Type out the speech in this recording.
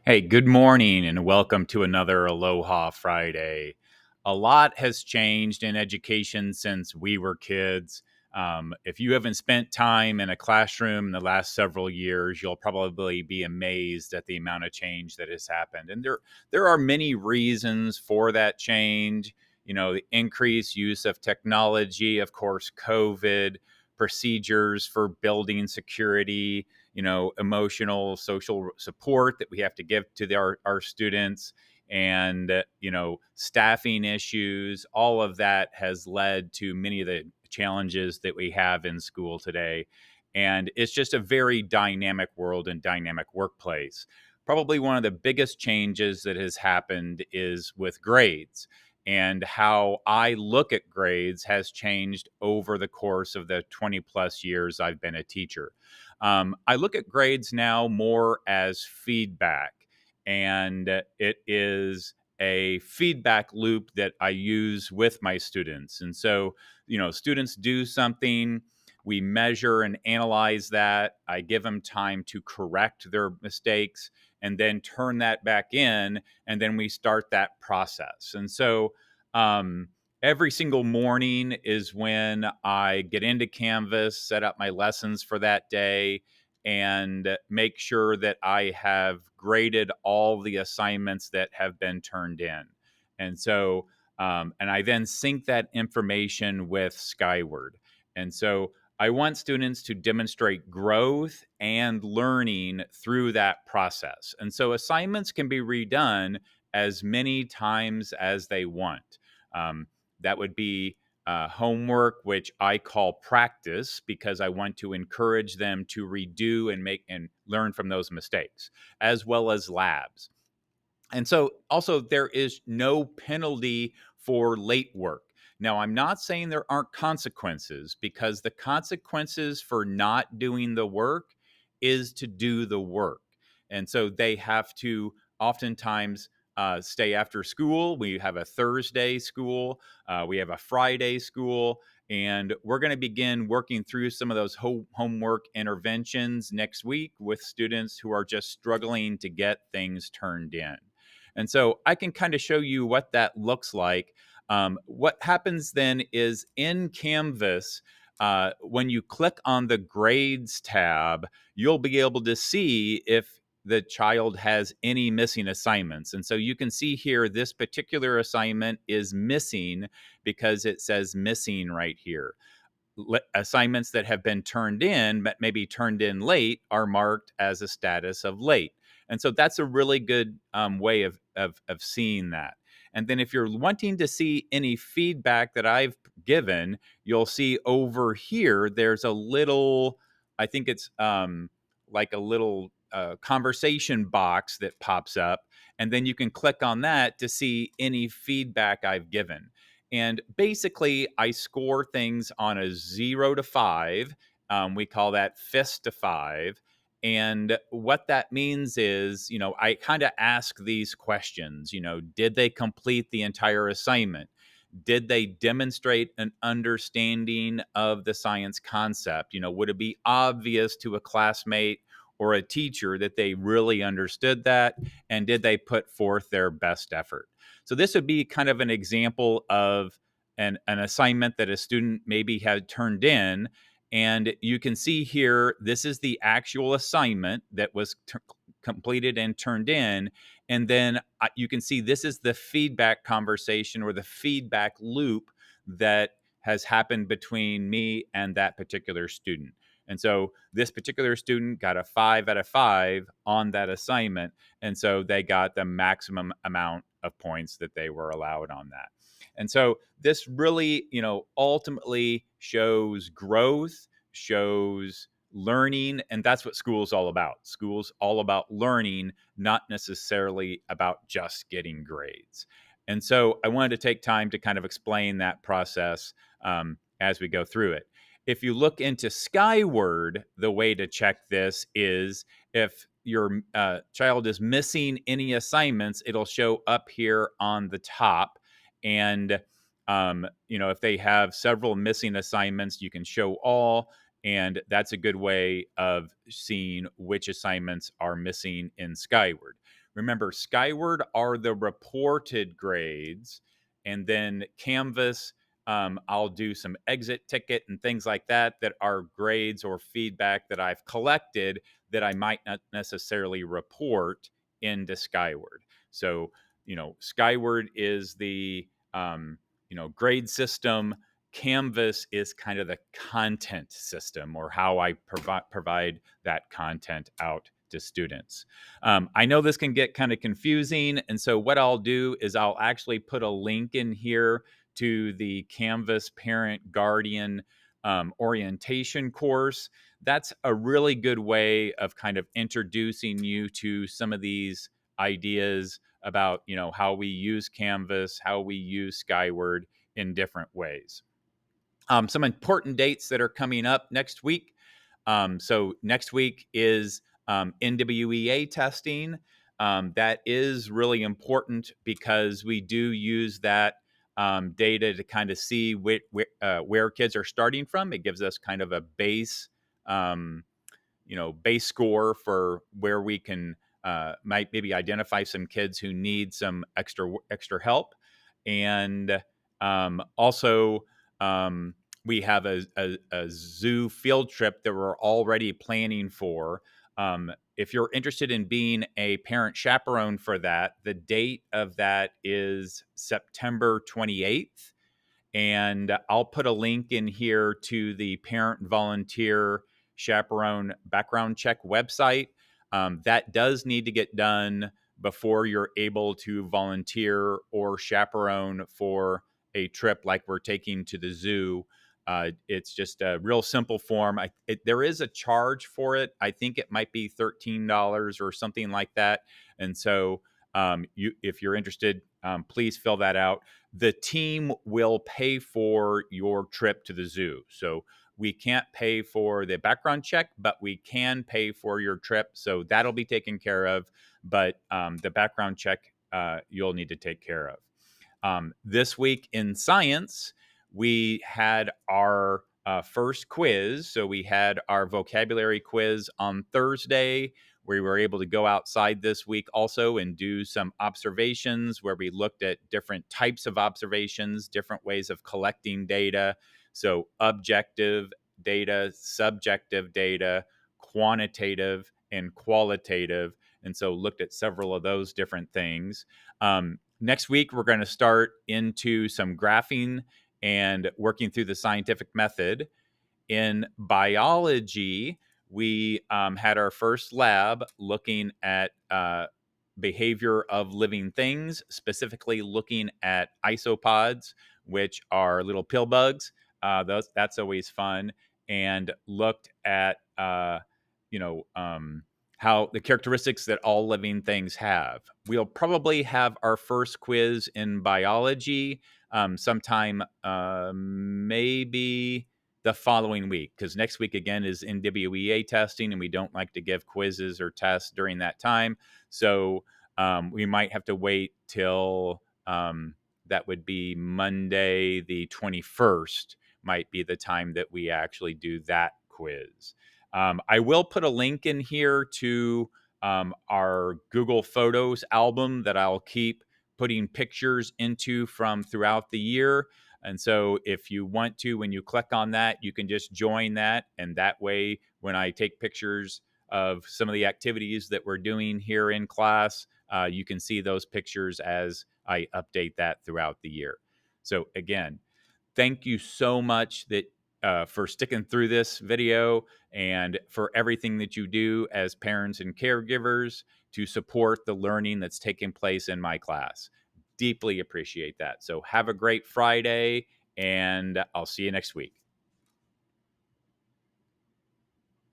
Hey, good morning and welcome to another Aloha Friday. A lot has changed in education since we were kids. If you haven't spent time in a classroom in the last several years, you'll probably be amazed at the amount of change that has happened. And there are many reasons for that change. You know, the increased use of technology, of course, COVID, procedures for building security, emotional, social support that we have to give to our students, and staffing issues. All of that has led to many of the challenges that we have in school today. And it's just a very dynamic world and dynamic workplace. Probably one of the biggest changes that has happened is with grades, and how I look at grades has changed over the course of the 20 plus years I've been a teacher. I look at grades now more as feedback, and it is a feedback loop that I use with my students. And so, students do something, we measure and analyze that. I give them time to correct their mistakes and then turn that back in, and then we start that process. And so, um, every single morning is when I get into Canvas, set up my lessons for that day, and make sure that I have graded all the assignments that have been turned in. And so, and I then sync that information with Skyward. And so I want students to demonstrate growth and learning through that process. And so assignments can be redone as many times as they want. Um, that would be homework, which I call practice, because I want to encourage them to redo and make and learn from those mistakes, as well as labs. And so, also, there is no penalty for late work. Now, I'm not saying there aren't consequences, because the consequences for not doing the work is to do the work. And so they have to oftentimes stay after school. We have a Thursday school, we have a Friday school, and we're going to begin working through some of those homework interventions next week with students who are just struggling to get things turned in. And so I can kind of show you what that looks like. What happens then is in Canvas, when you click on the grades tab, you'll be able to see if the child has any missing assignments. And so you can see here, this particular assignment is missing because it says missing right here. Assignments that have been turned in, but maybe turned in late, are marked as a status of late. And so that's a really good way of seeing that. And then if you're wanting to see any feedback that I've given, you'll see over here, there's a little, I think it's like a little conversation box that pops up. And then you can click on that to see any feedback I've given. And basically, I score things on a 0 to 5. We call that fist to 5. And what that means is, I kind of ask these questions. Did they complete the entire assignment? Did they demonstrate an understanding of the science concept? Would it be obvious to a classmate or a teacher that they really understood that? And did they put forth their best effort? So this would be kind of an example of an assignment that a student maybe had turned in. And you can see here, this is the actual assignment that was completed and turned in. And then you can see this is the feedback conversation, or the feedback loop, that has happened between me and that particular student. And so this particular student got a 5 out of 5 on that assignment. And so they got the maximum amount of points that they were allowed on that. And so this really, ultimately shows growth, shows learning, and that's what school's all about. School's all about learning, not necessarily about just getting grades. And so I wanted to take time to kind of explain that process as we go through it. If you look into Skyward, the way to check this is if your child is missing any assignments, it'll show up here on the top. And if they have several missing assignments, you can show all, and that's a good way of seeing which assignments are missing in Skyward. Remember, Skyward are the reported grades, and then Canvas, I'll do some exit ticket and things like that that are grades or feedback that I've collected that I might not necessarily report into Skyward. So, Skyward is the grade system. Canvas is kind of the content system, or how I provide that content out to students. I know this can get kind of confusing, and so what I'll do is I'll actually put a link in here to the Canvas Parent Guardian orientation course. That's a really good way of kind of introducing you to some of these ideas about how we use Canvas, how we use Skyward in different ways. Some important dates that are coming up next week. So next week is NWEA testing. That is really important because we do use that data to kind of see where kids are starting from. It gives us kind of a base, base score for where we can might maybe identify some kids who need some extra help. And also, we have a zoo field trip that we're already planning for. If you're interested in being a parent chaperone for that, the date of that is September 28th. And I'll put a link in here to the parent volunteer chaperone background check website. That does need to get done before you're able to volunteer or chaperone for a trip like we're taking to the zoo. It's just a real simple form. There is a charge for it. I think it might be $13 or something like that. And so, if you're interested, please fill that out. The team will pay for your trip to the zoo. So we can't pay for the background check, but we can pay for your trip. So that'll be taken care of. But the background check, you'll need to take care of. This week in science, we had our first quiz. So we had our vocabulary quiz on Thursday. We were able to go outside this week also and do some observations where we looked at different types of observations, different ways of collecting data. So objective data, subjective data, quantitative, and qualitative. And so looked at several of those different things. Next week, we're going to start into some graphing and working through the scientific method. In biology, we had our first lab looking at behavior of living things, specifically looking at isopods, which are little pill bugs. That's always fun. And looked at, how the characteristics that all living things have. We'll probably have our first quiz in biology sometime maybe the following week, because next week again is NWEA testing, and we don't like to give quizzes or tests during that time. So we might have to wait till that would be Monday the 21st, might be the time that we actually do that quiz. I will put a link in here to our Google Photos album that I'll keep putting pictures into from throughout the year. And so if you want to, when you click on that, you can just join that. And that way, when I take pictures of some of the activities that we're doing here in class, you can see those pictures as I update that throughout the year. So again, thank you so much for sticking through this video and for everything that you do as parents and caregivers to support the learning that's taking place in my class. Deeply appreciate that. So have a great Friday, and I'll see you next week.